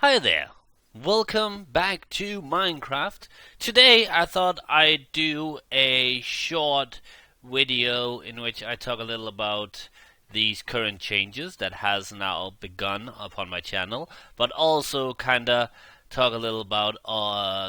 Hi there. Welcome back to Minecraft. Today I thought I'd do a short video in which I talk a little about these current changes that has now begun upon my channel, but also kinda talk a little about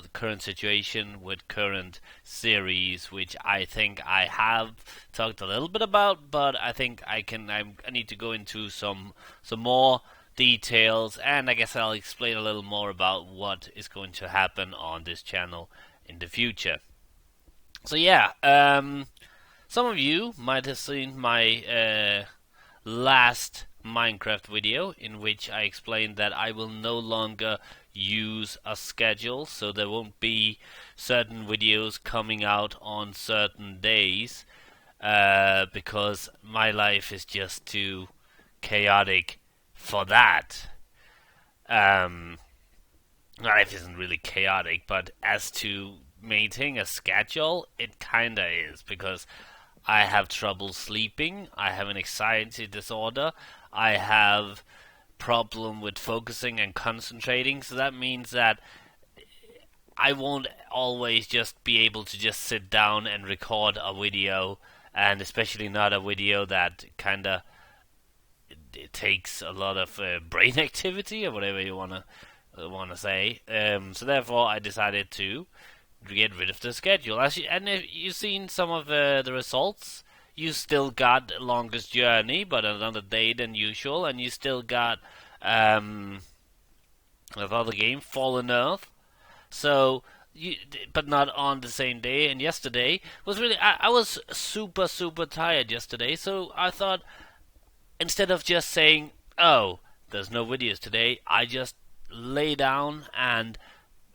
the current situation with current series, which I think I have talked a little bit about, but I think I need to go into some more details, and I guess I'll explain a little more about what is going to happen on this channel in the future. So yeah, some of you might have seen my last Minecraft video in which I explained that I will no longer use a schedule, so there won't be certain videos coming out on certain days because my life is just too chaotic for that. Um, Life isn't really chaotic, but as to maintaining a schedule, it kinda is because I have trouble sleeping. I have an anxiety disorder. I have problem with focusing and concentrating. So that means that I won't always just be able to just sit down and record a video, and especially not a video that kinda it takes a lot of brain activity or whatever you wanna say. So therefore, I decided to get rid of the schedule. And if you've seen some of the results, you still got longest journey, but another day than usual, and you still got another game, Fallen Earth. So, but not on the same day. And yesterday was really I was super tired yesterday, so I thought instead of just saying, "Oh, there's no videos today," I just lay down and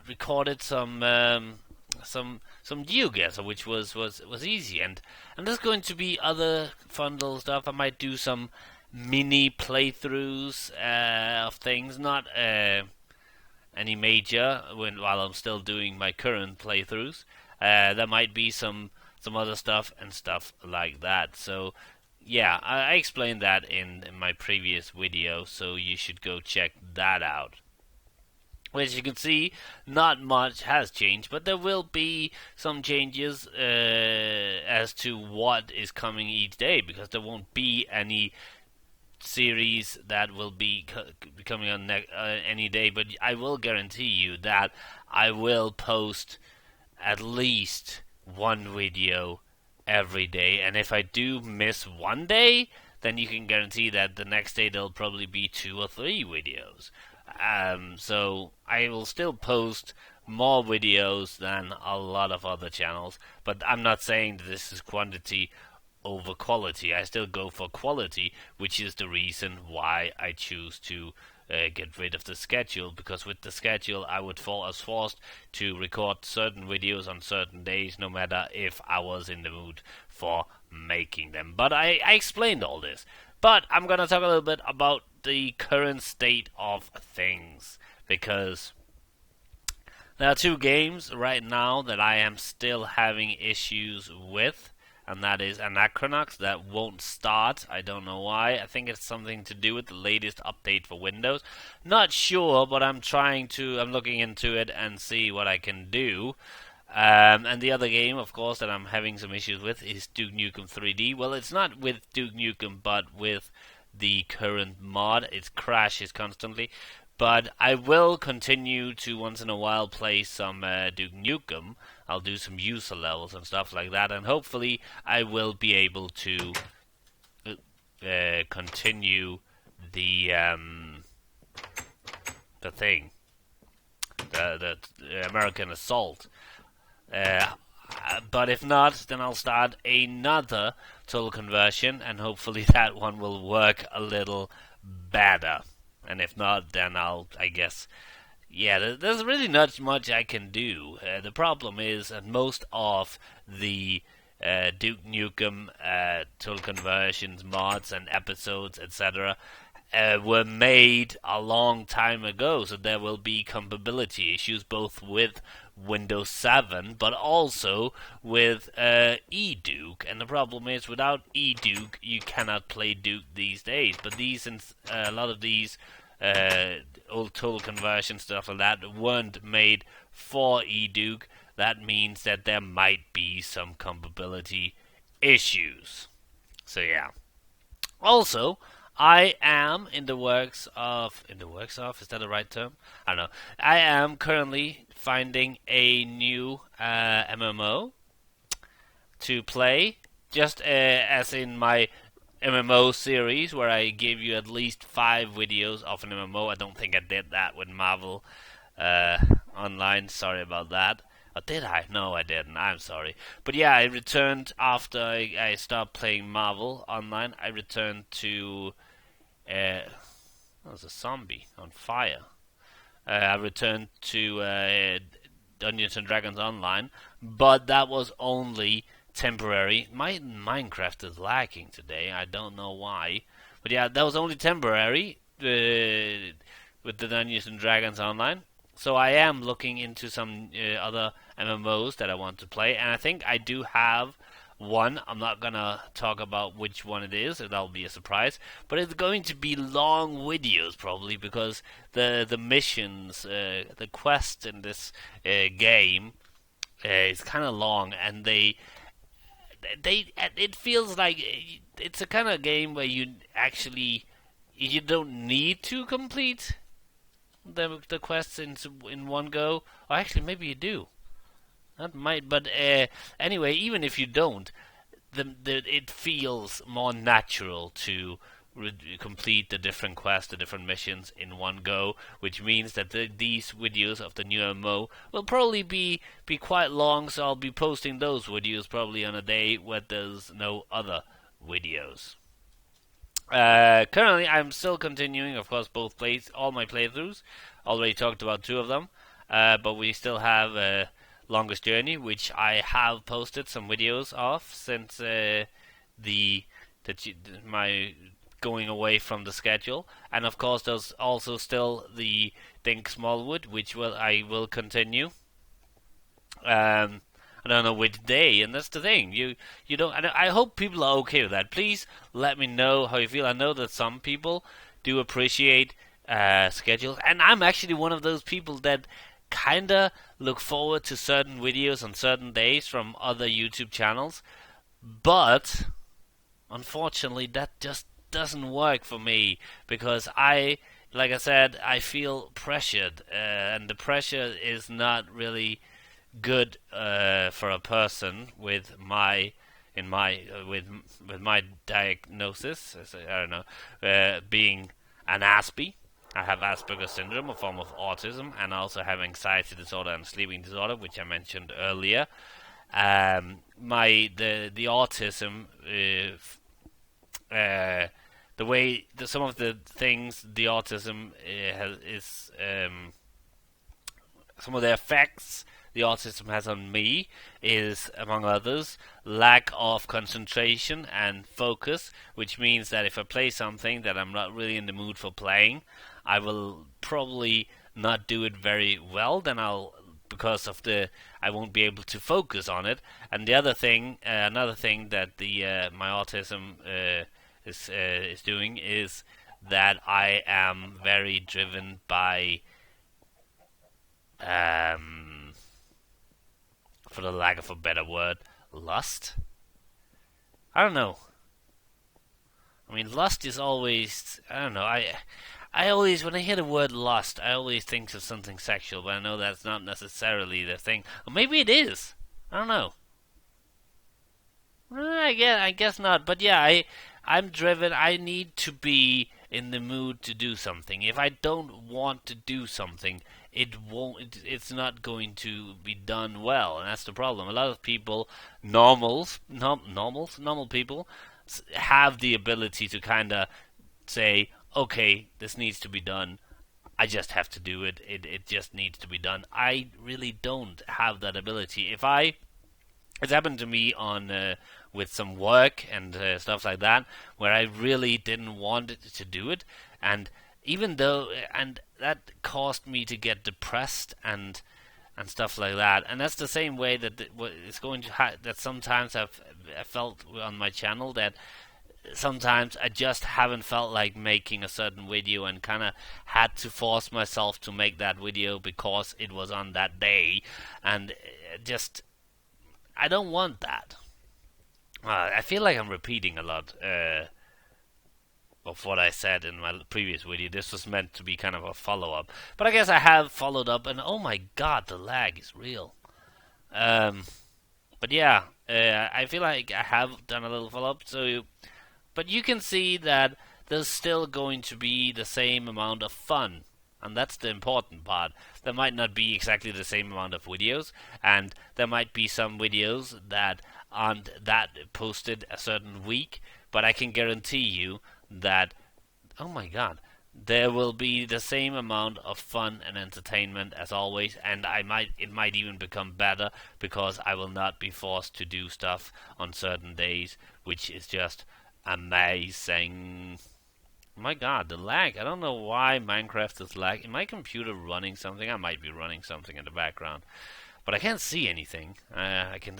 recorded some geoguessr, which was easy, and there's going to be other fun little stuff. I might do some mini playthroughs of things, not any major while I'm still doing my current playthroughs. There might be some other stuff and stuff like that. So yeah, I explained that in my previous video, so you should go check that out. As you can see, not much has changed, but there will be some changes as to what is coming each day, because there won't be any series that will be coming on any day. But I will guarantee you that I will post at least one video every day, and if I do miss one day, then you can guarantee that the next day there'll probably be 2 or 3 videos. So I will still post more videos than a lot of other channels, but I'm not saying that this is quantity over quality. I still go for quality, which is the reason why I choose to get rid of the schedule, because with the schedule I was forced to record certain videos on certain days, no matter if I was in the mood for making them. But I explained all this. But I'm gonna talk a little bit about the current state of things, because there are 2 games right now that I am still having issues with, and that is Anachronox that won't start. I don't know why. I think it's something to do with the latest update for Windows. Not sure, but I'm looking into it and see what I can do. And the other game, of course, that I'm having some issues with is Duke Nukem 3D. Well, it's not with Duke Nukem, but with the current mod. It crashes constantly. But I will continue to once in a while play some Duke Nukem. I'll do some user levels and stuff like that, and hopefully I will be able to continue the thing, the American Assault. But if not, then I'll start another total conversion, and hopefully that one will work a little better. And if not, then I guess, yeah, there's really not much I can do. The problem is that most of the Duke Nukem total conversions, mods, and episodes, etc., were made a long time ago, so there will be compatibility issues both with Windows 7 but also with eDuke. And the problem is, without eDuke you cannot play Duke these days. But a lot of these old total conversion stuff like that weren't made for eDuke, that means that there might be some compatibility issues. So yeah. Also, I am is that the right term? I don't know. I am currently finding a new MMO to play, just as in my MMO series where I gave you at least 5 videos of an MMO. I don't think I did that with Marvel uh, Online. Sorry about that. Or did I? No, I didn't. I'm sorry. But yeah, I returned after I stopped playing Marvel Online. I returned to. That was a zombie on fire. I returned to Dungeons and Dragons Online, but that was only temporary. My Minecraft is lacking today. I don't know why, but yeah, that was only temporary with the Dungeons and Dragons Online. So I am looking into some other MMOs that I want to play, and I think I do have one. I'm not gonna talk about which one it is. That'll be a surprise. But it's going to be long videos probably because the missions, the quest in this game is kind of long, and they it feels like it's a kind of game where you don't need to complete the quests in one go. Or actually, maybe you do. That might, but anyway, even if you don't, it feels more natural to complete the different quests, the different missions in one go, which means that these videos of the new MMO will probably be quite long, so I'll be posting those videos probably on a day where there's no other videos. Currently, I'm still continuing, of course, all my playthroughs. Already talked about 2 of them, but we still have Longest Journey, which I have posted some videos of since my going away from the schedule, and of course, there's also still the Think Smallwood, which I will continue. I don't know which day, and that's the thing. You don't. I hope people are okay with that. Please let me know how you feel. I know that some people do appreciate schedules, and I'm actually one of those people that kinda look forward to certain videos on certain days from other YouTube channels, but unfortunately, that just doesn't work for me because like I said, I feel pressured, and the pressure is not really good for a person with my with my diagnosis. I don't know, being an Aspie. I have Asperger's syndrome, a form of autism, and I also have anxiety disorder and sleeping disorder, which I mentioned earlier. The autism, the way some of the things the autism is some of the effects the autism has on me is, among others, lack of concentration and focus, which means that if I play something that I'm not really in the mood for playing, I will probably not do it very well. Then I won't be able to focus on it. And the other thing, another thing that my autism is doing is that I am very driven by for the lack of a better word, lust. I don't know. I mean, lust is always. I don't know. I always, when I hear the word lust, I always think of something sexual, but I know that's not necessarily the thing. Or maybe it is. I don't know. I guess not. But yeah, I'm driven. I need to be in the mood to do something. If I don't want to do something, it's not going to be done well, and that's the problem. A lot of people, normal people, have the ability to kind of say, okay, this needs to be done. I just have to do it. It just needs to be done. I really don't have that ability. It's happened to me on with some work and stuff like that, where I really didn't want to do it, and that caused me to get depressed and stuff like that. And that's the same way that it's going to that sometimes I felt on my channel that sometimes I just haven't felt like making a certain video and kind of had to force myself to make that video because it was on that day, and just I don't want that. I feel like I'm repeating a lot of what I said in my previous video. This was meant to be kind of a follow-up, but I guess I have followed up, and oh my god, the lag is real. Um, but yeah, I feel like I have done a little follow-up, but you can see that there's still going to be the same amount of fun. And that's the important part. There might not be exactly the same amount of videos, and there might be some videos that aren't that posted a certain week, but I can guarantee you that, oh my god, there will be the same amount of fun and entertainment as always, and it might even become better because I will not be forced to do stuff on certain days, which is just amazing. My god, the lag. I don't know why Minecraft is lag. Is my computer running something? I might be running something in the background, but I can't see anything. I can.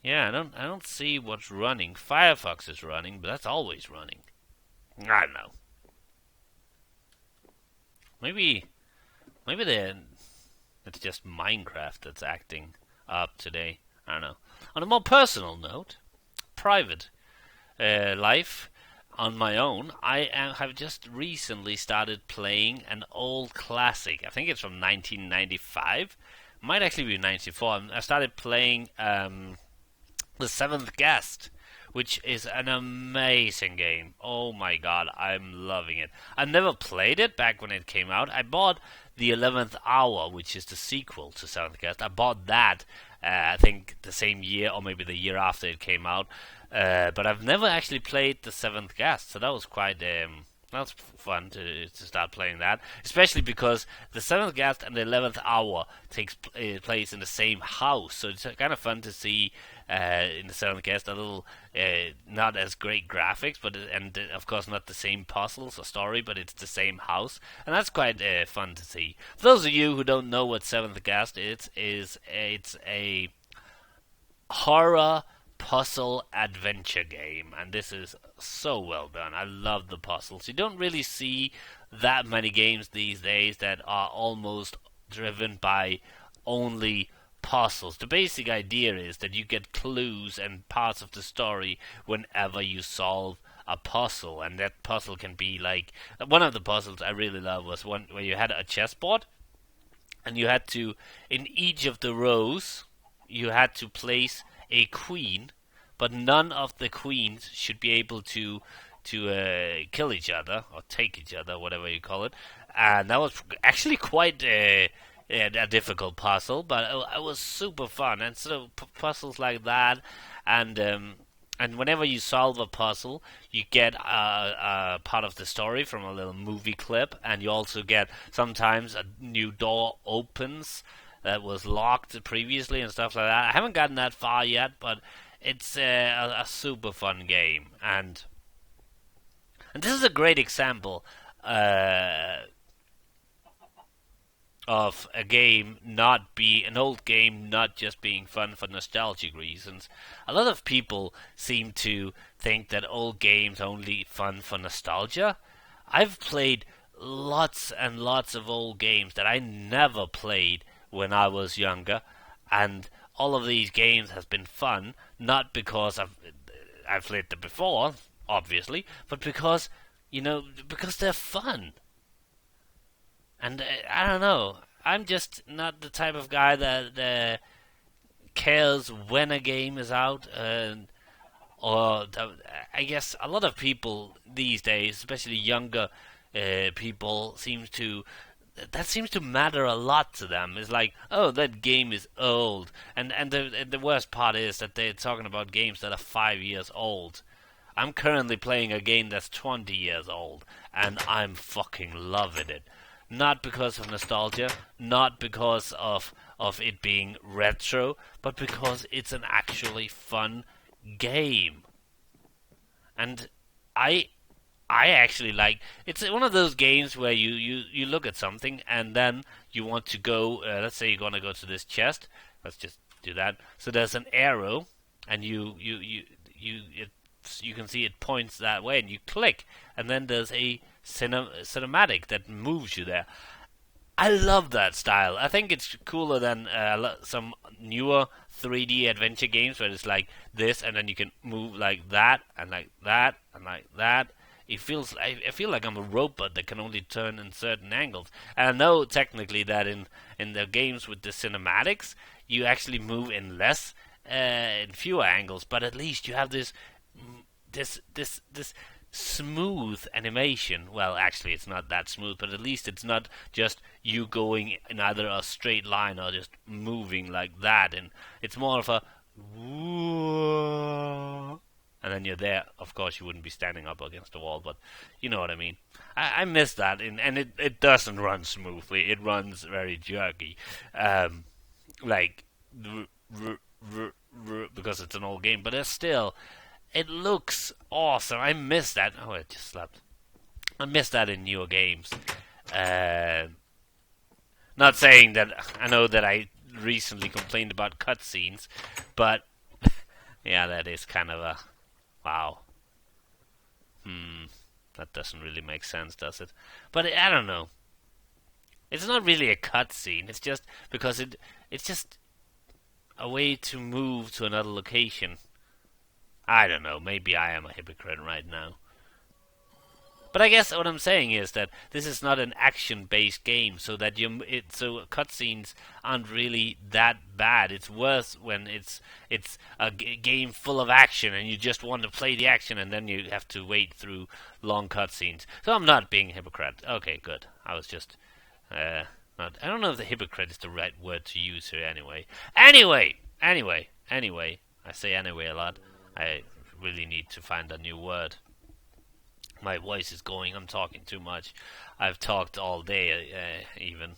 Yeah, I don't see what's running. Firefox is running, but that's always running. I don't know. Maybe it's just Minecraft that's acting up today. I don't know. On a more personal note, private life. On my own, have just recently started playing an old classic. I think it's from 1995. Might actually be 94. I started playing The Seventh Guest, which is an amazing game. Oh my god, I'm loving it. I never played it back when it came out. I bought The 11th Hour, which is the sequel to Seventh Guest. I bought that, I think, the same year or maybe the year after it came out. But I've never actually played The Seventh Guest, so that was quite that was fun to start playing that, especially because The Seventh Guest and The 11th Hour takes place in the same house, so it's kind of fun to see in The Seventh Guest a little not as great graphics, but and of course not the same puzzles or story, but it's the same house, and that's quite fun to see. For those of you who don't know what Seventh Guest is it's a horror puzzle adventure game, and this is so well done. I love the puzzles. You don't really see that many games these days that are almost driven by only puzzles. The basic idea is that you get clues and parts of the story whenever you solve a puzzle, and that puzzle can be like one of the puzzles I really love was one where you had a chessboard and you had to, in each of the rows, you had to place a queen, but none of the queens should be able to kill each other or take each other, whatever you call it. And that was actually quite a difficult puzzle, but it was super fun. And so puzzles like that, and whenever you solve a puzzle, you get a part of the story from a little movie clip, and you also get sometimes a new door opens that was locked previously and stuff like that. I haven't gotten that far yet, but it's a super fun game, and this is a great example of a game not be an old game not just being fun for nostalgic reasons. A lot of people seem to think that old games are only fun for nostalgia. I've played lots and lots of old games that I never played when I was younger, and all of these games has been fun, not because I've played them before, obviously, but because because they're fun. And I don't know, I'm just not the type of guy that cares when a game is out, I guess a lot of people these days, especially younger people, seems to matter a lot to them. It's like, oh, that game is old, and the worst part is that they're talking about games that are 5 years old. I'm currently playing a game that's 20 years old, and I'm fucking loving it. Not because of nostalgia, not because of it being retro, but because it's an actually fun game. And I actually like, it's one of those games where you look at something and then you want to go, let's say you're going to go to this chest. Let's just do that. So there's an arrow, and you you can see it points that way, and you click, and then there's a cinematic that moves you there. I love that style. I think it's cooler than some newer 3D adventure games where it's like this, and then you can move like that, and like that, and like that. It feels. I feel like I'm a robot that can only turn in certain angles. And I know technically that in the games with the cinematics, you actually move in fewer angles, but at least you have this smooth animation. Well, actually, it's not that smooth, but at least it's not just you going in either a straight line or just moving like that. And it's more of a and then you're there. Of course, you wouldn't be standing up against the wall, but you know what I mean. I miss that, and it doesn't run smoothly. It runs very jerky, like because it's an old game, but it's still. It looks awesome. I miss that. Oh, I just slept. I miss that in newer games. Not saying that I know that I recently complained about cutscenes, but yeah, that is kind of a wow. That doesn't really make sense, does it? But I don't know. It's not really a cutscene. It's just because it's just a way to move to another location. I don't know. Maybe I am a hypocrite right now. But I guess what I'm saying is that this is not an action-based game, so that so cutscenes aren't really that bad. It's worse when it's a game full of action and you just want to play the action and then you have to wait through long cutscenes. So I'm not being a hypocrite. Okay, good. I was just not. I don't know if the hypocrite is the right word to use here. Anyway. I say anyway a lot. I really need to find a new word. My voice is going. I'm talking too much. I've talked all day, even.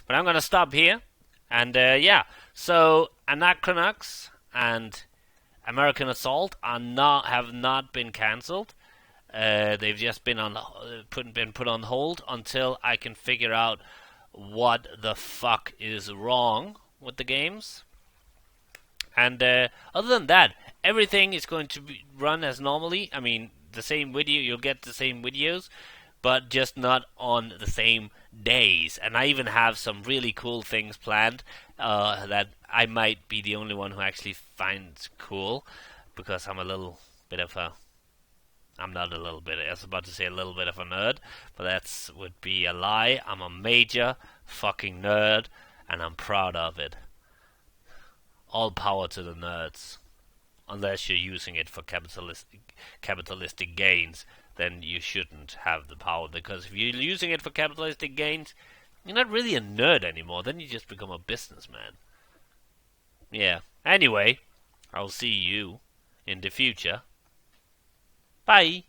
But I'm going to stop here. And, yeah. So, Anachronox and American Assault have not been cancelled. They've just been put on hold until I can figure out what the fuck is wrong with the games. And, other than that, everything is going to run as normally. I mean, the same video, you'll get the same videos, but just not on the same days. And I even have some really cool things planned that I might be the only one who actually finds cool, because I'm a little bit of a... I'm not a little bit, I was about to say a little bit of a nerd, but that would be a lie. I'm a major fucking nerd, and I'm proud of it. All power to the nerds. Unless you're using it for capitalistic gains, then you shouldn't have the power. Because if you're using it for capitalistic gains, you're not really a nerd anymore. Then you just become a businessman. Yeah. Anyway, I'll see you in the future. Bye.